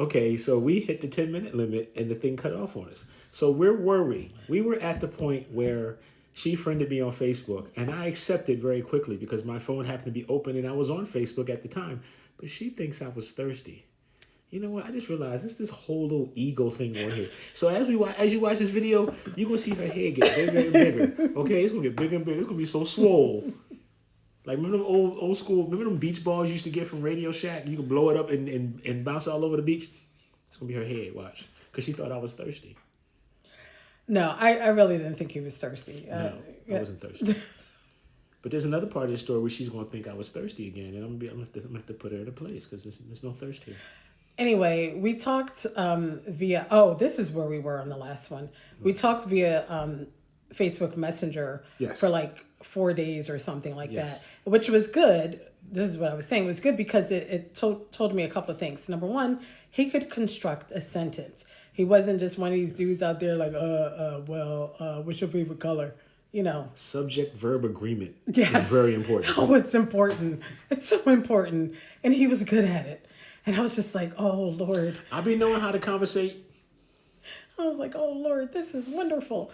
Okay, so we hit the 10-minute limit and the thing cut off on us. So where were we? We were at the point where she friended me on Facebook and I accepted very quickly because my phone happened to be open and I was on Facebook at the time. But she thinks I was thirsty. You know what? I just realized this whole little ego thing on here. So as you watch this video, you gonna see her head get bigger and bigger. Okay, it's gonna get bigger and bigger. It's gonna be so swole. Like remember them old school? Remember them beach balls you used to get from Radio Shack? You could blow it up and bounce all over the beach. It's gonna be her head. Watch, because she thought I was thirsty. No, I really didn't think he was thirsty. No, I wasn't thirsty. But there's another part of the story where she's gonna think I was thirsty again, and I'm gonna have to put her in a place because there's no thirst here. Anyway, we talked via. Oh, this is where we were on the last one. We talked via Facebook Messenger Yes. for like 4 days or something like Yes. that, which was good. This is what I was saying. It was good because it told me a couple of things. Number one, he could construct a sentence. He wasn't just one of these dudes out there like, what's your favorite color? You know. Subject verb agreement Yes. is very important. Oh, it's important. It's so important. And he was good at it. And I was just like, oh, Lord. I be knowing how to conversate. I was like, oh, Lord, this is wonderful.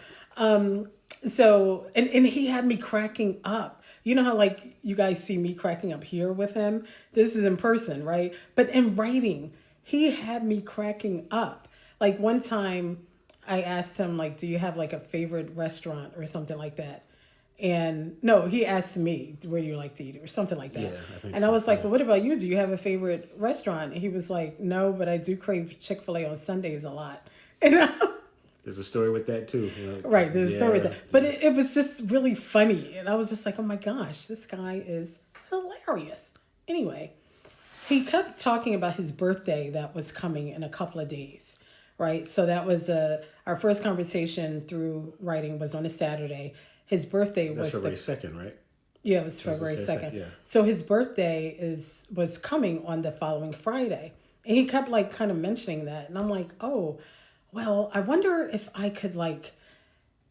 So, and he had me cracking up. You know how, like, you guys see me cracking up here with him? This is in person, right? But in writing, he had me cracking up. Like, one time I asked him, like, do you have, like, a favorite restaurant or something like that? And no, he asked me, where do you like to eat or something like that. Yeah, I think and so. I was like, Yeah. well, what about you? Do you have a favorite restaurant? And he was like, no, but I do crave Chick-fil-A on Sundays a lot. And There's a story with that too. right, there's a story with Yeah. that. But it was just really funny. And I was just like, oh my gosh, this guy is hilarious. Anyway, he kept talking about his birthday that was coming in a couple of days, right? So that was our first conversation through writing was on a Saturday. His birthday That's was February 2nd, right? yeah, it was was February the 2nd. second, yeah. So his birthday was coming on the following Friday. And he kept like kind of mentioning that. And I'm like, oh, well, I wonder if I could like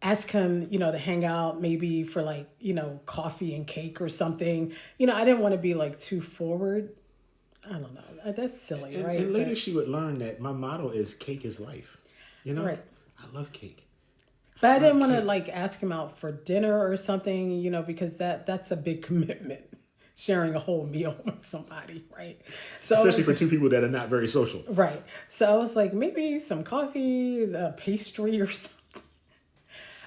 ask him, to hang out maybe for like, coffee and cake or something. I didn't want to be like too forward. I don't know. That's silly, And, right? and later But- she would learn that my motto is cake is life. Right. I love cake. But I didn't want to cake. like ask him out for dinner or something, because that's a big commitment, sharing a whole meal with somebody, right? So Especially for two people that are not very social. right. So I was like, maybe some coffee, a pastry or something.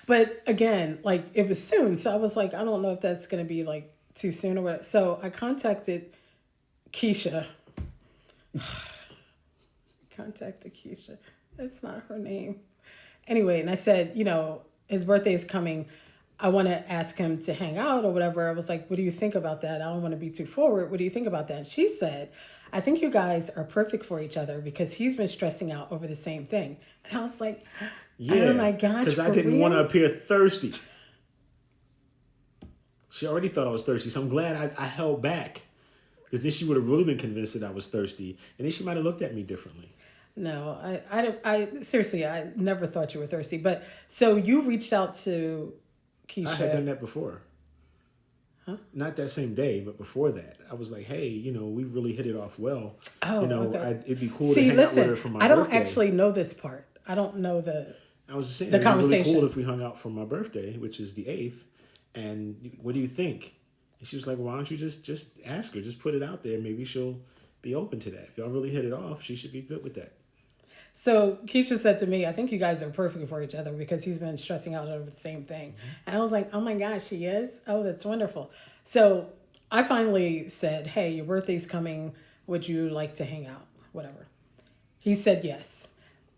But again, like it was soon, so I was like, I don't know if that's gonna be like too soon or what. So I contacted Keisha. Contacted Keisha. That's not her name. Anyway, and I said, his birthday is coming. I want to ask him to hang out or whatever. I was like, what do you think about that? I don't want to be too forward. What do you think about that? And she said, I think you guys are perfect for each other because he's been stressing out over the same thing. And I was like, oh my gosh. Because I for didn't real? want to appear thirsty. She already thought I was thirsty, so I'm glad I held back. Because then she would have really been convinced that I was thirsty. And then she might have looked at me differently. No, I seriously, I never thought you were thirsty. But so you reached out to Keisha. I had done that before. Huh? Not that same day, but before that. I was like, hey, we really hit it off well. Oh, okay. It'd be cool See, to hang out with her listen, for my I don't birthday. actually know this part. I don't know the. I was just saying, the it'd be really conversation. cool if we hung out for my birthday, which is the 8th. And what do you think? And she was like, why don't you just ask her? Just put it out there. Maybe she'll be open to that. If y'all really hit it off, she should be good with that. So Keisha said to me, I think you guys are perfect for each other because he's been stressing out over the same thing. Mm-hmm. And I was like, oh my gosh, he is? Oh, that's wonderful. So I finally said, hey, your birthday's coming. Would you like to hang out? Whatever. He said yes.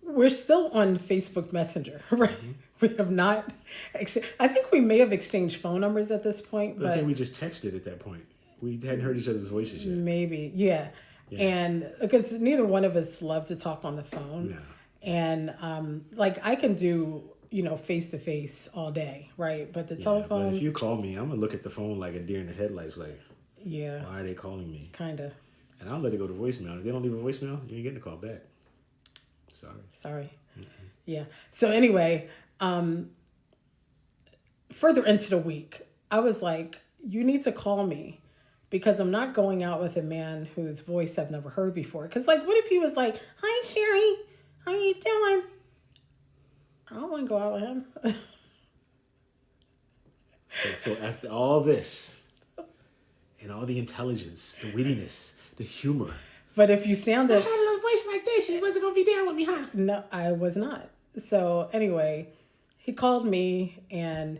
We're still on Facebook Messenger, right? Mm-hmm. We have not. I think we may have exchanged phone numbers at this point. But I think we just texted at that point. We hadn't heard each other's voices yet. Maybe, yeah. And because neither one of us love to talk on the phone. No. And like I can do, face to face all day, right? But the telephone. But if you call me, I'm going to look at the phone like a deer in the headlights, like, yeah, why are they calling me? Kind of. And I'll let it go to voicemail. If they don't leave a voicemail, you ain't getting a call back. Sorry. Mm-hmm. Yeah. So anyway, further into the week, I was like, you need to call me because I'm not going out with a man whose voice I've never heard before. Because, like, what if he was like, "Hi, Sherry, how you doing?" I don't want to go out with him. So after all this, and all the intelligence, the wittiness, the humor. But if you sounded... I had a little voice like this, she wasn't going to be down with me, huh? No, I was not. So anyway, he called me and...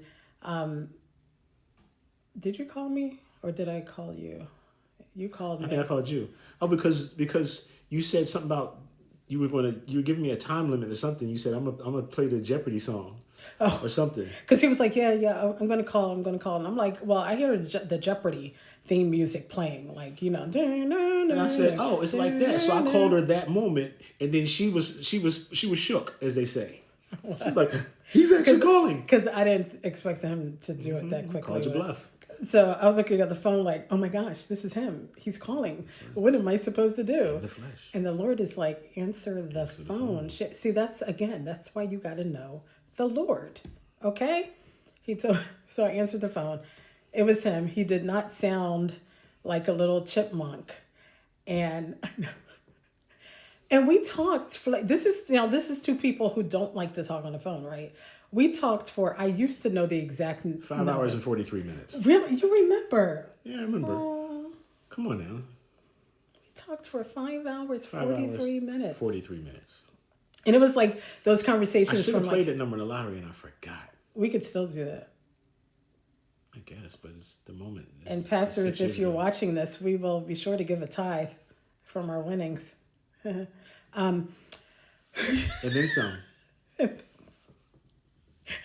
did you call me or did I call you? You called me. I think I called you. Oh, because you said something about you were giving me a time limit or something. You said I'm gonna play the Jeopardy song. Or something. Because he was like, yeah, I'm going to call. And I'm like, well, I hear the Jeopardy theme music playing. Like, you know. And I said, oh, it's like that. So I called her that moment. And then she was shook, as they say. She's like, he's actually calling. Because I didn't expect him to do it that quickly. Called your bluff. So I was looking at the phone like, oh my gosh, this is him. He's calling. What am I supposed to do? In the flesh. And the Lord is like, answer the phone. See, that's why you got to know the Lord. Okay? So I answered the phone. It was him. He did not sound like a little chipmunk. And we talked for like, this is two people who don't like to talk on the phone, right? We talked for, I used to know the exact 5 hours and 43 minutes. Really? You remember? Yeah, I remember. Come on now. We talked for 5 hours, 43 minutes. 43 minutes. And it was like those conversations I should have from played like, that number in the lottery and I forgot. we could still do that. I guess, but it's the moment. And pastors, if you're watching this, we will be sure to give a tithe from our winnings. And then some.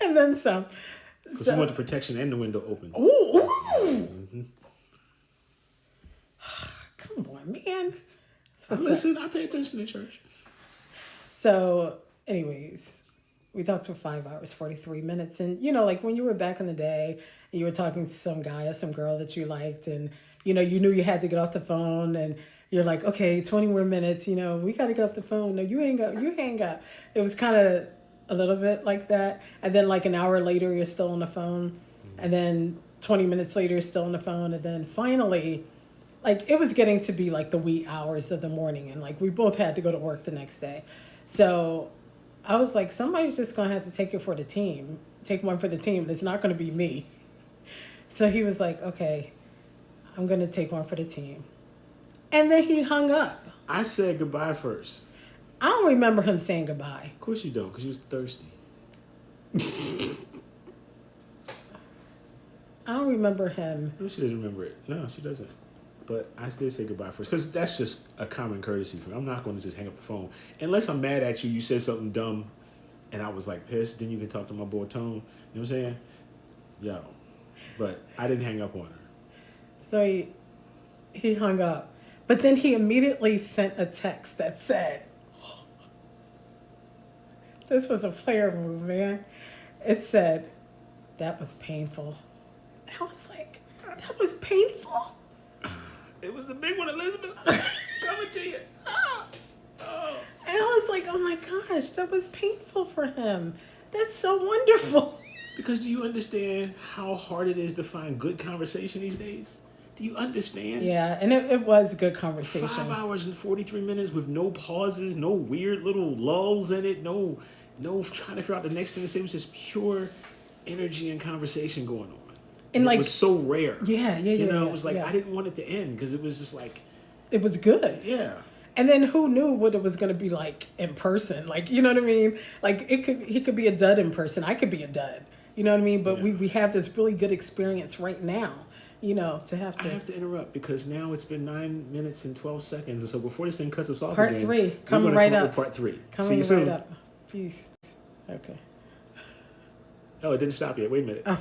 And then some. Because we want the protection and the window open. Ooh. Mm-hmm. Come on, man. Listen, I pay attention to church. So, anyways, we talked for 5 hours, 43 minutes. And, you know, like when you were back in the day, and you were talking to some guy or some girl that you liked, and, you know, you knew you had to get off the phone, and you're like, okay, 20 more minutes, you know, we got to get off the phone. No, you hang up. It was kind of a little bit like that. And then like an hour later, you're still on the phone. And then 20 minutes later, you're still on the phone. And then finally, like it was getting to be like the wee hours of the morning. And like we both had to go to work the next day. So I was like, somebody's just going to have to take one for the team. It's not going to be me. So he was like, okay, I'm going to take one for the team. And then he hung up. I said goodbye first. I don't remember him saying goodbye. Of course you don't, because you was thirsty. I don't remember him. No, she doesn't remember it. No, she doesn't. But I still say goodbye first, because that's just a common courtesy for me. I'm not going to just hang up the phone. Unless I'm mad at you, you said something dumb, and I was like pissed, then you can talk to my boy Tone. You know what I'm saying? Yo. But I didn't hang up on her. So he hung up. But then he immediately sent a text that said, this was a player move, man. It said, that was painful. And I was like, that was painful? It was the big one, Elizabeth. Coming to you. Oh. And I was like, oh my gosh, that was painful for him. That's so wonderful. Because do you understand how hard it is to find good conversation these days? Do you understand? Yeah, and it was a good conversation. 5 hours and 43 minutes with no pauses, no weird little lulls in it, no trying to figure out the next thing to say. It was just pure energy and conversation going on. And like, it was so rare. Yeah. You know, it was like, I didn't want it to end because it was just like... It was good. Yeah. And then who knew what it was going to be like in person? Like, you know what I mean? Like, he could be a dud in person. I could be a dud. You know what I mean? But we have this really good experience right now. You know, I have to interrupt because now it's been 9 minutes and 12 seconds. And so before this thing cuts us off part again, 3, coming right up. Part 3. Coming right up. Peace. Okay. Oh, it didn't stop yet. Wait a minute. Oh.